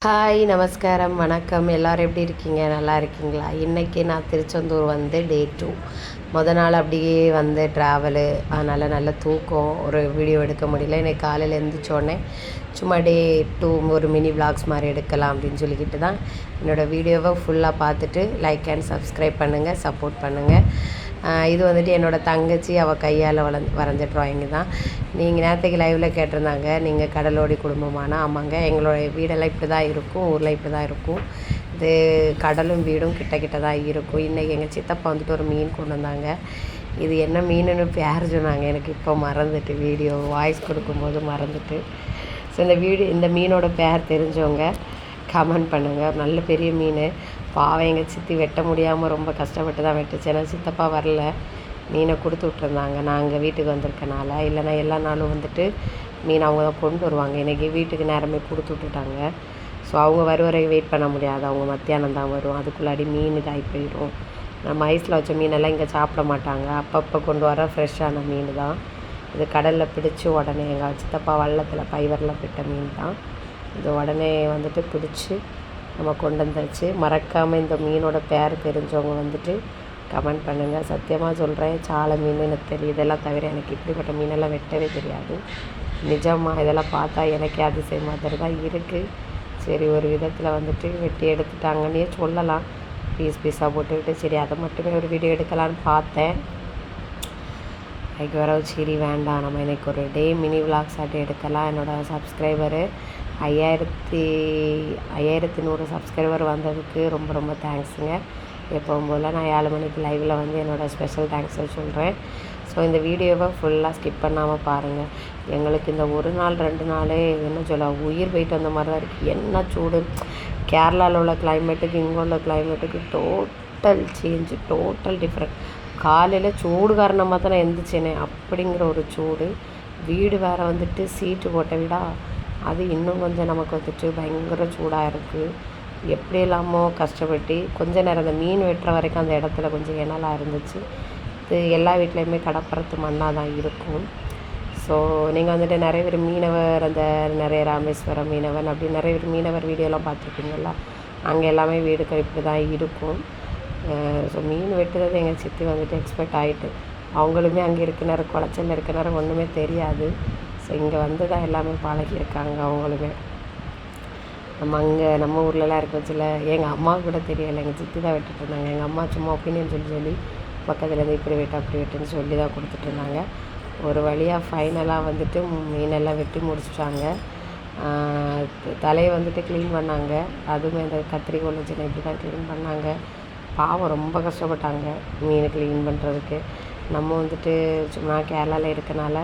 Hi நமஸ்காரம் வணக்கம் எல்லோரும் எப்படி இருக்கீங்க? நல்லா இருக்கீங்களா? இன்றைக்கி நான் திருச்செந்தூர் வந்து டே 2. நாள் அப்படியே வந்து ட்ராவலு, அதனால் நல்ல தூக்கம், ஒரு வீடியோ எடுக்க முடியல. இன்றைக்கி காலையில் எழுந்திரிச்சோடனே சும்மா டே 2 ஒரு மினி விளாக்ஸ் மாதிரி எடுக்கலாம் அப்படின்னு சொல்லிக்கிட்டு தான் என்னோடய வீடியோவை ஃபுல்லாக பார்த்துட்டு லைக் அண்ட் சப்ஸ்கிரைப் பண்ணுங்கள், சப்போர்ட் பண்ணுங்கள். இது வந்துட்டு என்னோடய தங்கச்சி அவள் கையால் வரைஞ்ச ட்ராயிங்கு தான். நீங்கள் நேற்றுக்கு லைவில் கேட்டிருந்தாங்க, நீங்கள் கடலோடி குடும்பமான. ஆமாங்க, எங்களுடைய வீடெல்லாம் இப்படி தான் இருக்கும், ஊரில் இப்படி தான் இருக்கும். இது கடலும் வீடும் கிட்ட கிட்ட தான் இருக்கும். இன்றைக்கி எங்கள் சித்தப்பா வந்துட்டு ஒரு மீன் கொண்டு வந்தாங்க. இது என்ன மீனுன்னு பேர் சொன்னாங்க, எனக்கு இப்போ மறந்துட்டு, வீடியோ வாய்ஸ் கொடுக்கும்போது மறந்துட்டு. ஸோ இந்த மீனோட பேர் தெரிஞ்சவங்க கமெண்ட் பண்ணுங்கள். நல்ல பெரிய மீன். பாவம் எங்கள் சித்தி வெட்ட முடியாமல் ரொம்ப கஷ்டப்பட்டு தான் வெட்டுச்சு. ஏன்னா சித்தப்பா வரல, மீனை கொடுத்து விட்ருந்தாங்க. நான் அங்கே வீட்டுக்கு வந்திருக்கனால. இல்லைனா எல்லா நாளும் வந்துட்டு மீன் அவங்க தான் கொண்டு வருவாங்க. இன்றைக்கி வீட்டுக்கு நேரமே கொடுத்து விட்டுட்டாங்க. ஸோ அவங்க வரை வெயிட் பண்ண முடியாது, அவங்க மத்தியானம் தான் வரும். அதுக்குள்ளாடி மீன் இதாகி போயிடும். நம்ம ஐஸில் வச்ச மீனெல்லாம் இங்கே சாப்பிட மாட்டாங்க. அப்பப்போ கொண்டு வர ஃப்ரெஷ்ஷான மீன் தான். இது கடலில் பிடிச்சி உடனே எங்கள் சித்தப்பா வள்ளத்தில் பைவரில் பிட்ட மீன் தான். இது உடனே வந்துட்டு பிடிச்சி நம்ம கொண்டு வந்தாச்சு. மறக்காமல் இந்த மீனோட பேர் தெரிஞ்சவங்க வந்துட்டு கமெண்ட் பண்ணுங்கள். சத்தியமாக சொல்கிறேன், சாலை மீன் எனக்கு தெரியும். இதெல்லாம் தவிர எனக்கு இப்படிப்பட்ட மீனெல்லாம் வெட்டவே தெரியாது. நிஜமாக இதெல்லாம் பார்த்தா எனக்கே அதிசயம் மாதிரி தான் இருக்குது. சரி, ஒரு விதத்தில் வந்துட்டு வெட்டி எடுத்துட்டாங்கன்னே சொல்லலாம். பீஸாக போட்டுக்கிட்டு சரி அதை மட்டுமே ஒரு வீடியோ எடுக்கலான்னு பார்த்தேன். அதுக்கு வர சரி வேண்டாம், நம்ம இன்றைக்கி ஒரு டே மினி விளாக்ஸ் ஆட்டி எடுக்கலாம். என்னோடய சப்ஸ்கிரைபரு 5100 சப்ஸ்கிரைபர் வந்ததுக்கு ரொம்ப ரொம்ப தேங்க்ஸுங்க. எப்போவும் போல் நான் 7 மணிக்கு லைவில் வந்து என்னோடய ஸ்பெஷல் தேங்க்ஸை சொல்கிறேன். ஸோ இந்த வீடியோவை ஃபுல்லாக ஸ்கிப் பண்ணாமல் பாருங்கள். எங்களுக்கு இந்த ஒரு நாள் 2 நாளே என்ன சொல்ல, உயிர் போயிட்டு வந்த மாதிரி தான் இருக்குது. என்ன சூடு! கேரளாவில் உள்ள கிளைமேட்டுக்கு இங்கே உள்ள கிளைமேட்டுக்கு டோட்டல் சேஞ்சு, டோட்டல் டிஃப்ரெண்ட். காலையில் சூடு காரணமாக தான் நான் எந்திரிச்சேனே, அப்படிங்கிற ஒரு சூடு. வீடு வேறு வந்துட்டு சீட்டு போட்ட வீடா, அது இன்னும் கொஞ்சம் நமக்கு வந்துட்டு பயங்கர சூடாக இருக்குது. எப்படி இல்லாமோ கஷ்டப்பட்டு கொஞ்ச நேரம் அந்த மீன் வெட்டுற வரைக்கும் அந்த இடத்துல கொஞ்சம் இனலாக இருந்துச்சு. இது எல்லா வீட்லேயுமே கடப்பரத்து மண்ணாக தான் இருக்கும். ஸோ நீங்கள் வந்துட்டு நிறைய பேர் மீனவர், அந்த நிறைய ராமேஸ்வரம் மீனவன் அப்படி நிறைய பேர் மீனவர் வீடியோலாம் பார்த்துருப்பீங்களா? அங்கே எல்லாமே வீடுகள் இப்படி தான் இருக்கும். ஸோ மீன் வெட்டுறது எங்கள் சித்தி வந்துட்டு எக்ஸ்பர்ட் ஆகிட்டு, அவங்களுமே அங்கே இருக்க நேரம், குளச்சலில் இருக்க நேரம் ஒன்றுமே தெரியாது. ஸோ இங்கே வந்து தான் எல்லாமே பழகியிருக்காங்க அவங்களுமே. நம்ம ஊர்லலாம் இருக்க வச்சுல எங்கள் அம்மாவுக்கு கூட தெரியலை, எங்கள் சித்தி தான் வெட்டிட்டு இருந்தாங்க. எங்கள் அம்மா சும்மா ஒப்பீனியன் சொல்லி பக்கத்துலேருந்து இப்படி வெட்டு அப்படி வெட்டுன்னு சொல்லி தான் கொடுத்துட்ருந்தாங்க. ஒரு வழியாக ஃபைனலாக வந்துட்டு மீனெல்லாம் வெட்டி முடிச்சிட்டாங்க. தலையை வந்துட்டு க்ளீன் பண்ணாங்க. அதுவுமே அந்த கத்திரிக்கோல் வச்சு இப்படி தான் க்ளீன் பண்ணாங்க. பாவம் ரொம்ப கஷ்டப்பட்டாங்க மீனை க்ளீன் பண்ணுறதுக்கு. நம்ம வந்துட்டு சும்மா கேரளாவில் இருக்கனால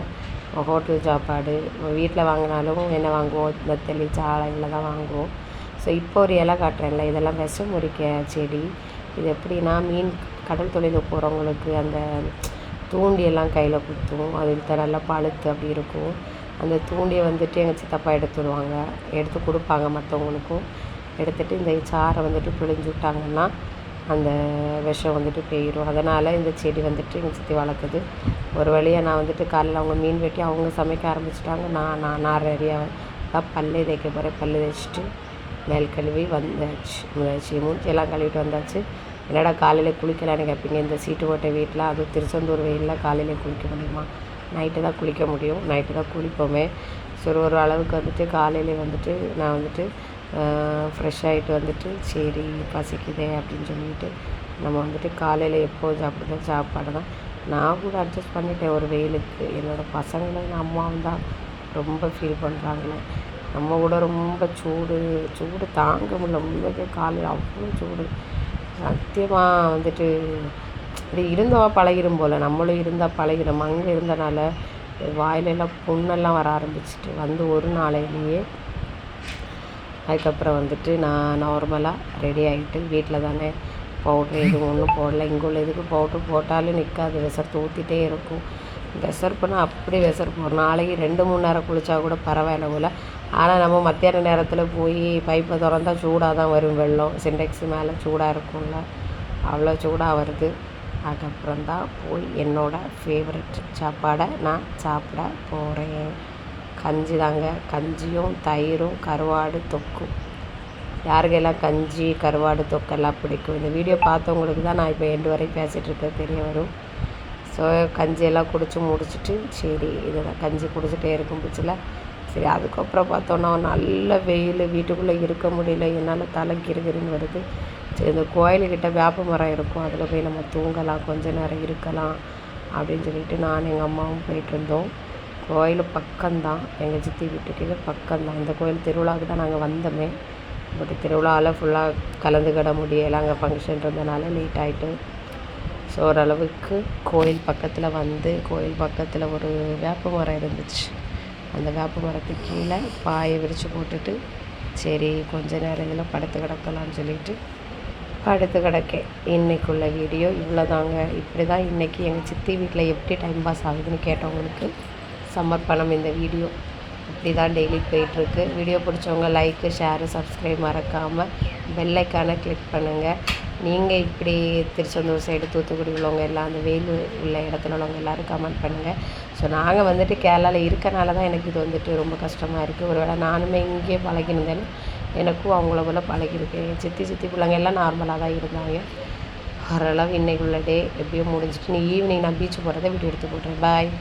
ஹோட்டல் சாப்பாடு வீட்டில் வாங்கினாலும் என்ன வாங்குவோம், நெத்தலி சாலையில் தான் வாங்குவோம். ஸோ இப்போ ஒரு இலை காட்டுறேன்ல, இதெல்லாம் விஷம் முறிக்க செடி. இது எப்படின்னா, மீன் கடல் தொழிலுக்கு போகிறவங்களுக்கு அந்த தூண்டியெல்லாம் கையில் குத்தும், அது நல்லா பழுத்து அப்படி இருக்கும். அந்த தூண்டியை வந்துட்டு எங்கள் சித்தப்பா எடுத்துடுவாங்க, எடுத்து கொடுப்பாங்க மற்றவங்களுக்கும். எடுத்துகிட்டு இந்த சாரை வந்துட்டு பிழிஞ்சு விட்டாங்கன்னா அந்த விஷம் வந்துட்டு போயிடும். அதனால் இந்த செடி வந்துட்டு எங்கள் சித்தி வளர்க்குது. ஒரு வழியாக நான் வந்துட்டு காலையில் அவங்க மீன் வெட்டி அவங்க சமைக்க ஆரம்பிச்சிட்டாங்க. நான் ரெடியாக பல்லு தேய்க்க போகிறேன். பல்லு தேய்ச்சிட்டு மேல் கழுவி வந்தாச்சு. மூச்செல்லாம் கழுவிட்டு வந்தாச்சு. என்னடா காலையில் குளிக்கலான்னு கேட்பீங்க. இந்த சீட்டு போட்ட வீட்டில், அதுவும் திருச்செந்தூர் வெயிலில் காலையில் குளிக்க முடியுமா? நைட்டு தான் குளிக்க முடியும், நைட்டு தான் குளிப்போமே. சரி, ஒரு அளவுக்கு வந்துட்டு காலையிலே வந்துட்டு நான் வந்துட்டு ஃப்ரெஷ் ஆகிட்டு வந்துட்டு சரி பசிக்குதே அப்படின்னு சொல்லிட்டு நம்ம வந்துட்டு காலையில் எப்போது சாப்பிடுற சாப்பாடு தான். நான் கூட அட்ஜஸ்ட் பண்ணிட்டேன் ஒரு வெயிலுக்கு. என்னோடய பசங்களும் அம்மாவும் தான் ரொம்ப ஃபீல் பண்ணுறாங்களே. நம்ம கூட ரொம்ப சூடு தாங்க முடியல. உண்மைக்கே காலையில் அவ்வளோ சூடு. சத்தியமாக வந்துட்டு இப்படி இருந்தவா பழகிடும் போல். நம்மளும் இருந்தால் பழகிடும். அங்கே இருந்தனால வாயிலெல்லாம் புண்ணெல்லாம் வர ஆரம்பிச்சிட்டு வந்து ஒரு நாளையிலேயே. அதுக்கப்புறம் வந்துட்டு நான் நார்மலாக ரெடி ஆகிட்டு வீட்டில் தானே, பவுட்ரு எதுவும் ஒன்றும் போடல. இங்கே உள்ள இதுக்கு பவுட்ரு போட்டாலும் நிற்காது, விசர்த்து ஊற்றிட்டே இருக்கும். விசர்ப்புனால் அப்படி விசர்ப்பு. ஒரு நாளைக்கு 2-3 நேரம் குளித்தா கூட பரவாயில்ல போல். ஆனால் நம்ம மத்தியான நேரத்தில் போய் பைப்பை திறந்தா சூடாக தான் வரும் வெள்ளம். சிண்டெக்ஸு மேலே சூடாக இருக்கும்ல, அவ்வளோ சூடாக வருது. அதுக்கப்புறம் தான் போய் என்னோடய ஃபேவரட் சாப்பாடை நான் சாப்பிட போகிறேன். கஞ்சி தாங்க, கஞ்சியும் தயிரும் கருவாடு தொக்கும். யாருக்கெல்லாம் கஞ்சி கருவாடு தொக்கெல்லாம் பிடிக்கும். இந்த வீடியோ பார்த்தவங்களுக்கு தான் நான் இப்போ எண்டு வரையும் பேசிகிட்ருக்கேன் தெரிய வரும். ஸோ கஞ்சியெல்லாம் குடித்து முடிச்சுட்டு சரி இதை கஞ்சி குடிச்சிட்டே இருக்கும் பட்சத்தில் சரி அதுக்கப்புறம் பார்த்தோன்னா நல்ல வெயில், வீட்டுக்குள்ளே இருக்க முடியல, என்னால் தலை கிறுகிறுன்னு வருது. சரி இந்த கோயிலுக்கிட்ட வேப்ப மரம் இருக்கும், அதில் போய் நம்ம தூங்கலாம், கொஞ்ச நேரம் இருக்கலாம் அப்படின்னு சொல்லிட்டு நான் எங்கள் அம்மாவும் போயிட்டு இருந்தோம். கோயில் பக்கம்தான், எங்கள் சித்தி வீட்டுக்கு பக்கம்தான். இந்த கோயில் திருவிழாவுக்கு தான் நாங்கள் வந்தோமே. பட் திருவிழாவில் ஃபுல்லாக கலந்துக்கிட முடியலை, அங்கே ஃபங்க்ஷன் இருந்தனால லேட் ஆகிட்டு. ஸோ ஓரளவுக்கு கோயில் பக்கத்தில் வந்து கோயில் பக்கத்தில் ஒரு வேப்ப மரம் இருந்துச்சு. அந்த வேப்ப மரத்துக்கு கீழே பாயை விரித்து போட்டுட்டு சரி கொஞ்ச நேரம் இதில் படுத்து கிடக்கலாம்னு சொல்லிட்டு படுத்து கிடக்கேன். இன்றைக்குள்ள வீடியோ இவ்வளோதாங்க. இப்படி தான் இன்றைக்கி எங்கள் சித்தி வீட்டில் எப்படி டைம் பாஸ் ஆகுதுன்னு கேட்டவங்களுக்கு சமர்ப்பணம் இந்த வீடியோ. இப்படி தான் டெய்லி போயிட்டுருக்கு. வீடியோ பிடிச்சவங்க லைக்கு, ஷேரு, சப்ஸ்கிரைப் மறக்காமல் பெல்லைக்கான கிளிக் பண்ணுங்கள். நீங்கள் இப்படி திருச்செந்தூர் சைடு தூத்துக்குடி உள்ளவங்க எல்லாம் அந்த வெயில் உள்ள இடத்துல உள்ளவங்க எல்லோரும் கமெண்ட் பண்ணுங்கள். ஸோ நாங்கள் வந்துட்டு கேரளாவில் இருக்கனால தான் எனக்கு இது வந்துட்டு ரொம்ப கஷ்டமாக இருக்குது. ஒரு வேளை நானுமே இங்கேயே பழகினேன், எனக்கும் அவங்கள போல் பழகிருக்கு. சித்தி பிள்ளைங்க எல்லாம் நார்மலாக தான் இருந்தாங்க. ஓரளவு இன்றைக்குள்ள டே எப்படியோ முடிஞ்சிட்டு ஈவினிங் நான் பீச்சு போகிறத வீடியோ எடுத்து போடுறேன். பாய்.